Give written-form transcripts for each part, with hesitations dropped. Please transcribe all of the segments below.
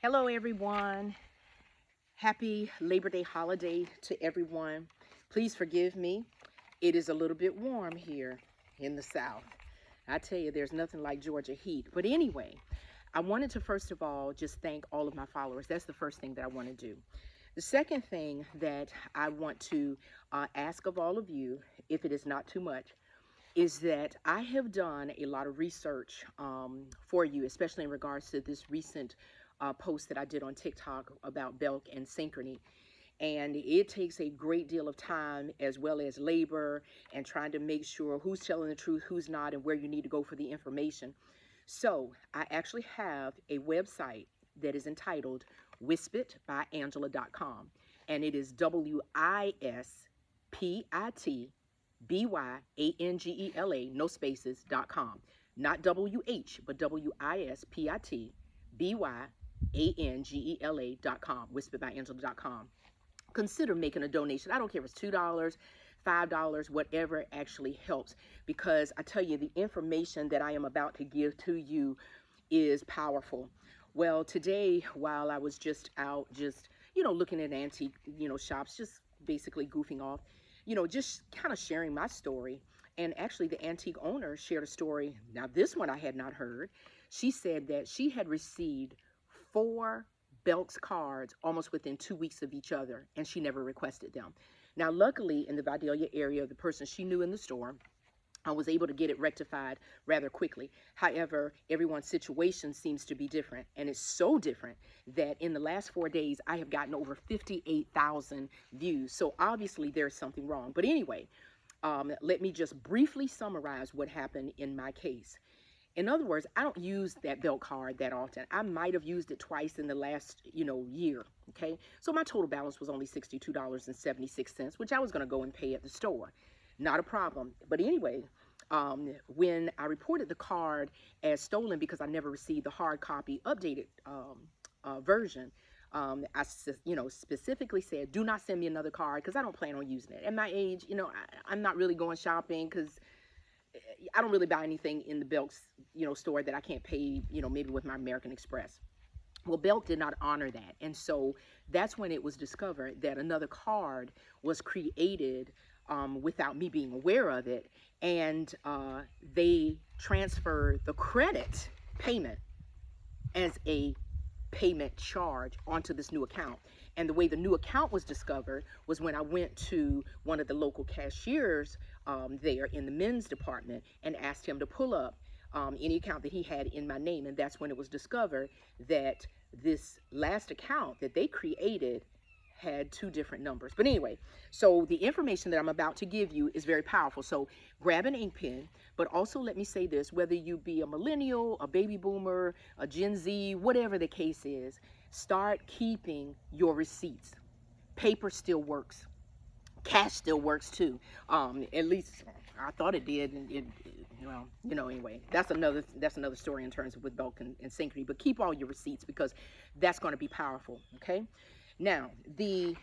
Hello, everyone. Happy Labor Day holiday to everyone. Please forgive me. It is a little bit warm here in the South. I tell you, there's nothing like Georgia heat. But anyway, I wanted to first of all just thank all of my followers. That's the first thing that I want to do. The second thing that I want to ask of all of you, if it is not too much, is that I have done a lot of research for you, especially in regards to this recent post that I did on TikTok about BELK and Synchrony. And it takes a great deal of time as well as labor and trying to make sure who's telling the truth, who's not, and where you need to go for the information. So I actually have a website that is entitled wispitbyangela.com, and it is wispitbyangela, no spaces.com. Not WH, but wispitbyangela.com, wispitbyangela.com. Consider making a donation. I don't care if it's $2, $5, whatever actually helps, because I tell you, the information that I am about to give to you is powerful. Well, today, while I was just out, looking at antique, shops, just basically goofing off, just kind of sharing my story. And actually, the antique owner shared a story. Now, this one I had not heard. She said that she had received 4 BELK's cards almost within 2 weeks of each other, and she never requested them. Now, luckily, in the Vidalia area, the person she knew in the store, I was able to get it rectified rather quickly. However, everyone's situation seems to be different, and it's so different that in the last 4 days, I have gotten over 58,000 views. So obviously, there's something wrong. But anyway, let me just briefly summarize what happened in my case. In other words, I don't use that BELK card that often. I might have used it twice in the last, year, okay? So my total balance was only $62.76, which I was going to go and pay at the store. Not a problem. But anyway, when I reported the card as stolen because I never received the hard copy updated version, I specifically said, do not send me another card because I don't plan on using it. At my age, I'm not really going shopping because I don't really buy anything in the BELK's, store that I can't pay, maybe with my American Express. Well, BELK did not honor that. And so that's when it was discovered that another card was created without me being aware of it. And they transferred the credit payment as a payment charge onto this new account. And the way the new account was discovered was when I went to one of the local cashiers there in the men's department and asked him to pull up any account that he had in my name. And that's when it was discovered that this last account that they created had 2 different numbers. But anyway, so the information that I'm about to give you is very powerful. So grab an ink pen, but also let me say this, whether you be a millennial, a baby boomer, a Gen Z, whatever the case is, start keeping your receipts. Paper still works. Cash still works too. At least I thought it did. Anyway, that's another story in terms of with BELK and Synchrony. But keep all your receipts because that's going to be powerful. Okay. Now, the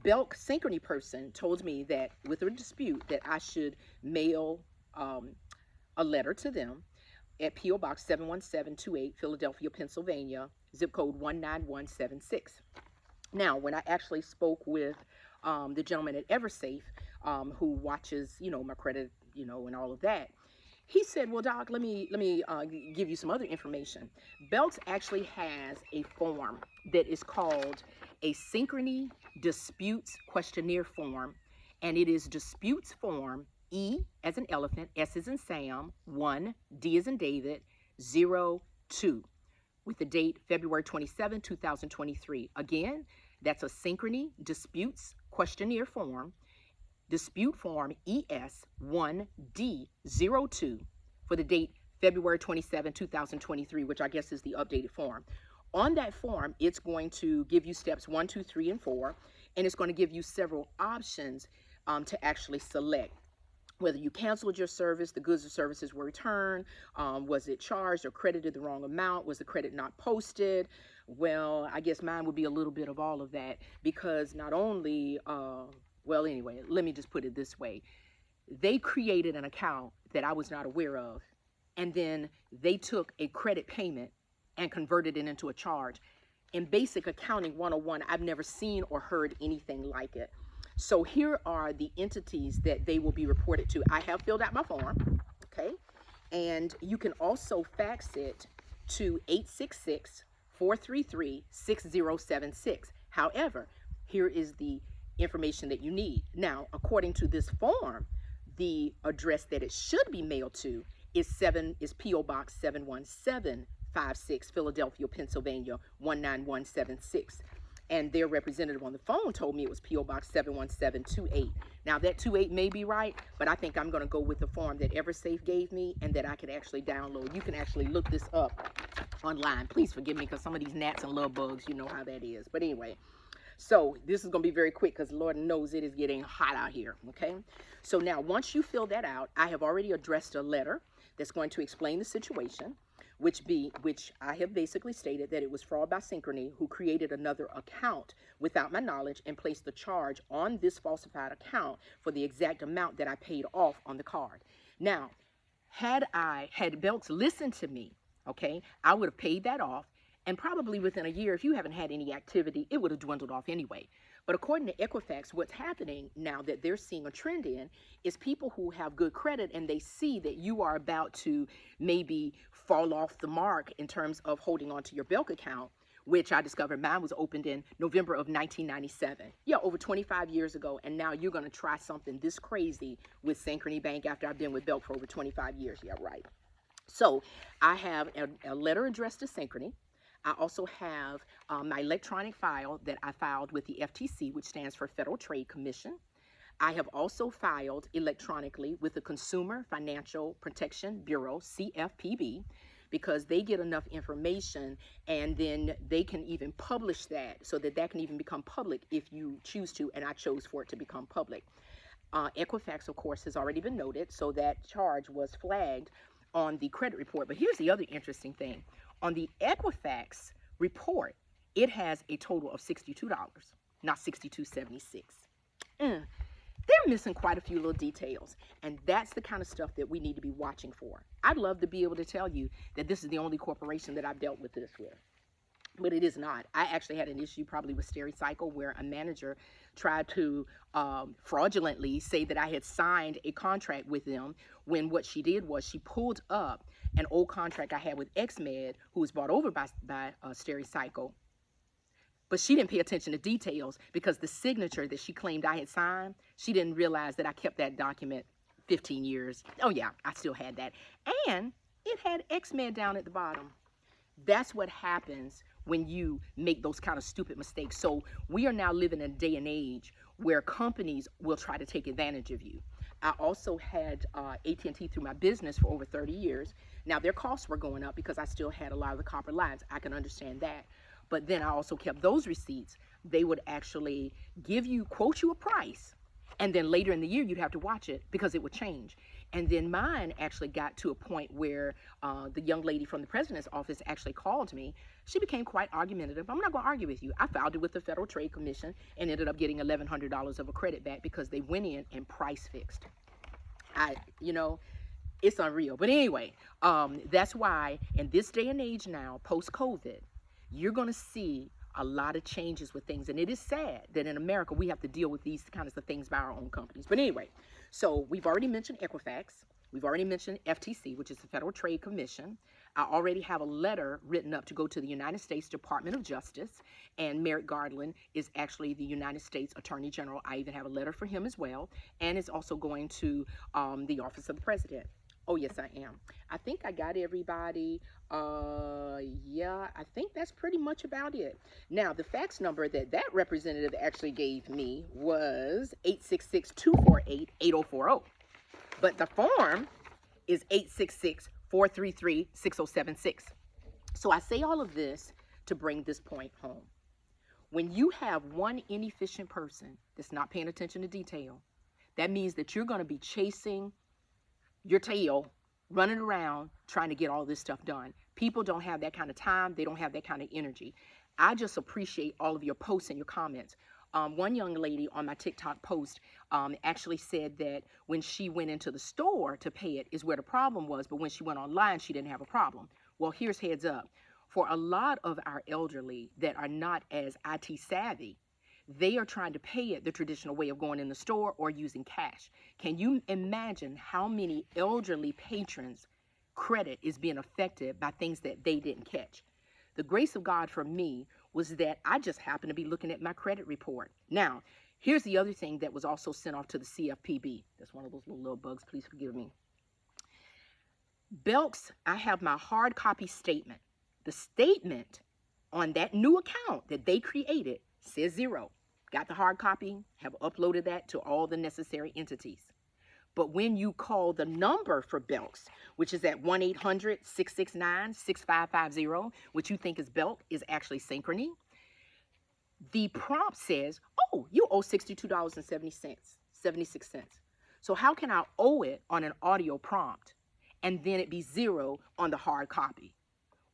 BELK Synchrony person told me that with a dispute that I should mail a letter to them at P.O. Box 71728, Philadelphia, Pennsylvania, zip code 19176. Now, when I actually spoke with the gentleman at EverSafe who watches, my credit, and all of that, he said, well, Doc, let me give you some other information. BELK's actually has a form that is called a Synchrony Disputes Questionnaire Form, and it is Disputes Form E as in elephant, S as in Sam, 1, D as in David, 02, with the date February 27, 2023. Again, that's a Synchrony Disputes Questionnaire Form, Dispute Form ES1D02 for the date February 27, 2023, which I guess is the updated form. On that form, it's going to give you steps 1, 2, 3, and 4, and it's going to give you several options to actually select. Whether you canceled your service, the goods or services were returned, was it charged or credited the wrong amount, was the credit not posted? Well, I guess mine would be a little bit of all of that because not only well, anyway, let me just put it this way. They created an account that I was not aware of, and then they took a credit payment and converted it into a charge. In Basic Accounting 101, I've never seen or heard anything like it. So here are the entities that they will be reported to. I have filled out my form, okay? And you can also fax it to 866-433-6076. However, here is the information that you need. Now, according to this form, the address that it should be mailed to is P.O. Box 71756, Philadelphia, Pennsylvania 19176. And their representative on the phone told me it was P.O. Box 71728. Now, that 28 may be right, but I think I'm going to go with the form that EverSafe gave me and that I could actually download. You can actually look this up online. Please forgive me, because some of these gnats and love bugs, you know how that is. But anyway, so this is going to be very quick because Lord knows it is getting hot out here, okay? So now, once you fill that out, I have already addressed a letter that's going to explain the situation, which I have basically stated that it was fraud by Synchrony, who created another account without my knowledge and placed the charge on this falsified account for the exact amount that I paid off on the card. Now, had BELKS listened to me, okay, I would have paid that off, and probably within a year, if you haven't had any activity, it would have dwindled off anyway. But according to Equifax, what's happening now that they're seeing a trend in is people who have good credit and they see that you are about to maybe fall off the mark in terms of holding on to your BELK account, which I discovered mine was opened in November of 1997. Yeah, over 25 years ago. And now you're going to try something this crazy with Synchrony Bank after I've been with BELK for over 25 years. Yeah, right. So I have a letter addressed to Synchrony. I also have my electronic file that I filed with the FTC, which stands for Federal Trade Commission. I have also filed electronically with the Consumer Financial Protection Bureau, CFPB, because they get enough information and then they can even publish that so that that can even become public if you choose to, and I chose for it to become public. Equifax, of course, has already been noted, so that charge was flagged on the credit report. But here's the other interesting thing. On the Equifax report, it has a total of $62, not $62.76. They're missing quite a few little details, and that's the kind of stuff that we need to be watching for. I'd love to be able to tell you that this is the only corporation that I've dealt with this with, but it is not. I actually had an issue probably with Stericycle where a manager tried to fraudulently say that I had signed a contract with them, when what she did was she pulled up an old contract I had with XMed, who was bought over by Stericycle, but she didn't pay attention to details because the signature that she claimed I had signed, she didn't realize that I kept that document 15 years. Oh yeah, I still had that. And it had XMed down at the bottom. That's what happens when you make those kind of stupid mistakes. So we are now living in a day and age where companies will try to take advantage of you. I also had AT&T through my business for over 30 years. Now their costs were going up because I still had a lot of the copper lines. I can understand that. But then I also kept those receipts. They would actually quote you a price, and then later in the year you'd have to watch it because it would change. And then mine actually got to a point where the young lady from the president's office actually called me. She became quite argumentative. I'm not going to argue with you. I filed it with the Federal Trade Commission and ended up getting $1,100 of a credit back because they went in and price fixed. It's unreal. But anyway, that's why in this day and age now, post-COVID, you're going to see a lot of changes with things. And it is sad that in America, we have to deal with these kinds of things by our own companies. But anyway, so we've already mentioned Equifax. We've already mentioned FTC, which is the Federal Trade Commission. I already have a letter written up to go to the United States Department of Justice, and Merrick Garland is actually the United States Attorney General. I even have a letter for him as well, and it's also going to the Office of the President. Oh, yes, I am. I think I got everybody. Yeah, I think that's pretty much about it. Now, the fax number that representative actually gave me was 866-248-8040. But the form is 866-433-6076. So I say all of this to bring this point home. When you have one inefficient person that's not paying attention to detail, that means that you're going to be chasing your tail, running around trying to get all this stuff done. People don't have that kind of time. They don't have that kind of energy. I just appreciate all of your posts and your comments. One young lady on my TikTok post actually said that when she went into the store to pay it is where the problem was, but when she went online, she didn't have a problem. Well, here's heads up. For a lot of our elderly that are not as IT savvy, they are trying to pay it the traditional way of going in the store or using cash. Can you imagine how many elderly patrons' credit is being affected by things that they didn't catch? The grace of God for me was that I just happened to be looking at my credit report. Now, here's the other thing that was also sent off to the CFPB. That's one of those little bugs, please forgive me. BELK's, I have my hard copy statement. The statement on that new account that they created says 0. Got the hard copy, have uploaded that to all the necessary entities. But when you call the number for BELK's, which is at 1-800-669-6550, which you think is BELK, is actually Synchrony, the prompt says, oh, you owe $62.76. So how can I owe it on an audio prompt and then it be 0 on the hard copy?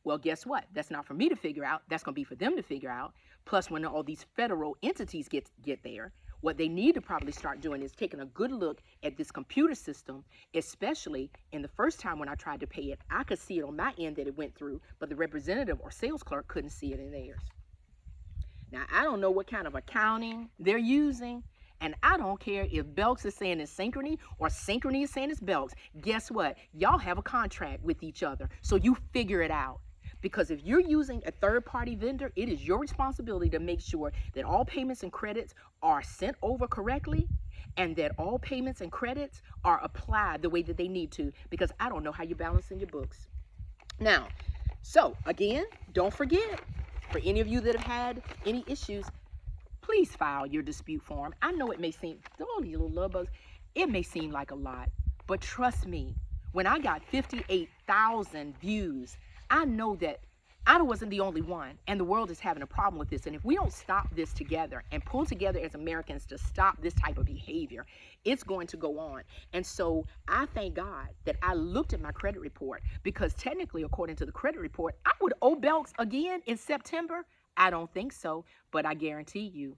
Well, guess what? That's not for me to figure out. That's going to be for them to figure out. Plus, when all these federal entities get there, what they need to probably start doing is taking a good look at this computer system, especially in the first time when I tried to pay it. I could see it on my end that it went through, but the representative or sales clerk couldn't see it in theirs. Now, I don't know what kind of accounting they're using, and I don't care if BELK's is saying it's Synchrony or Synchrony is saying it's BELK's. Guess what? Y'all have a contract with each other, so you figure it out. Because if you're using a third-party vendor, it is your responsibility to make sure that all payments and credits are sent over correctly and that all payments and credits are applied the way that they need to, because I don't know how you're balancing your books. Now, so again, don't forget, for any of you that have had any issues, please file your dispute form. I know it may seem, all these little love bugs, it may seem like a lot, but trust me, when I got 58,000 views, I know that I wasn't the only one, and the world is having a problem with this. And if we don't stop this together and pull together as Americans to stop this type of behavior, it's going to go on. And so I thank God that I looked at my credit report, because technically, according to the credit report, I would owe BELK's again in September. I don't think so, but I guarantee you,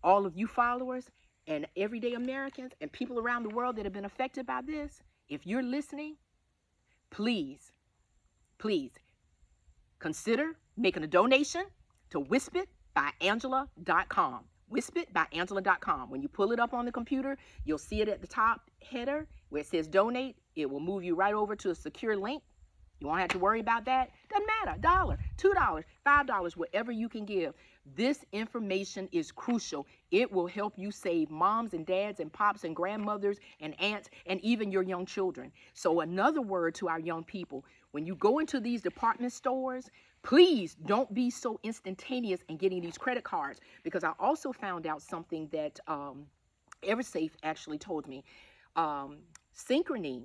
all of you followers and everyday Americans and people around the world that have been affected by this, if you're listening, please consider making a donation to whispitbyangela.com. Whispitbyangela.com. When you pull it up on the computer, you'll see it at the top header where it says donate. It will move you right over to a secure link. You won't have to worry about that. Doesn't matter. $1, $2, $5, whatever you can give. This information is crucial. It will help you save moms and dads and pops and grandmothers and aunts and even your young children. So another word to our young people, when you go into these department stores, please don't be so instantaneous in getting these credit cards, because I also found out something that EverSafe actually told me. Synchrony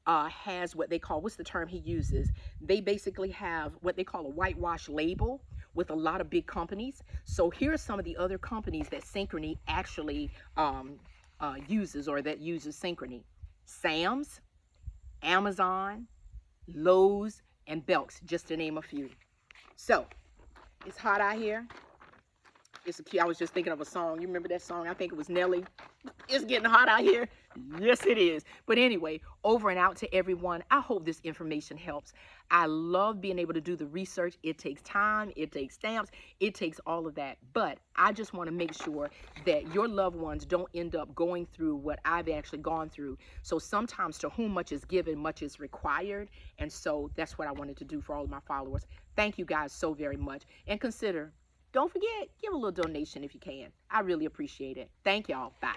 has what they call, what's the term he uses? They basically have what they call a whitewash label with a lot of big companies. So here are some of the other companies that Synchrony actually uses, or that uses Synchrony. Sam's, Amazon, Lowe's, and BELK's, just to name a few. So it's hot out here. I was just thinking of a song. You remember that song? I think it was Nelly. It's getting hot out here. Yes, it is. But anyway, over and out to everyone. I hope this information helps. I love being able to do the research. It takes time. It takes stamps. It takes all of that. But I just want to make sure that your loved ones don't end up going through what I've actually gone through. So sometimes to whom much is given, much is required. And so that's what I wanted to do for all of my followers. Thank you guys so very much. And consider, don't forget, give a little donation if you can. I really appreciate it. Thank y'all. Bye.